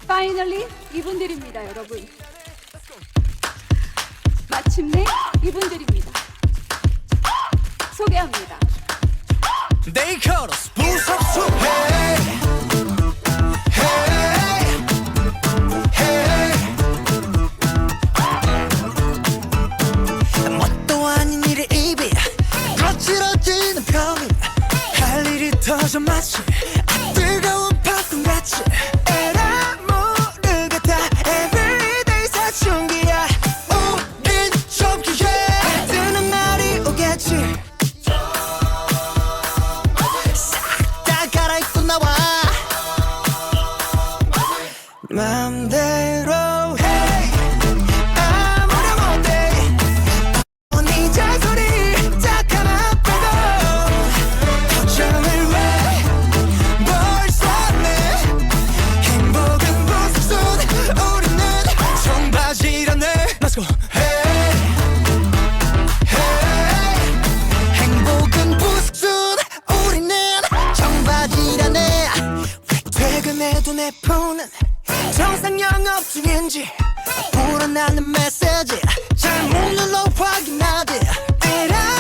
파이널리 이분들입니다, 여러분. 마침내 이분들입니다. 소개합니다. They call us 부석수. Hey, hey, hey. 뭣도 아닌 일의 입이 거칠어지는 병이 할 일이 터져 마치 뜨거운 팝콘같이 에라 모르게 다 everyday 사춘기야. 우린 초기에 뜨는 날이 오겠지. 맘대로 해 아무나 못해 네 잔소리 딱 하나 빼고 걱정을 왜 벌써 내 행복은 부석순 우리는 청바지라네. Let's go. Hey, hey. 행복은 부석순 우리는 청바지라네. 퇴근해도 내 폰은 정상 영업 중인지 불어나는 메시지 잘 못 눌러 확인하지. 에라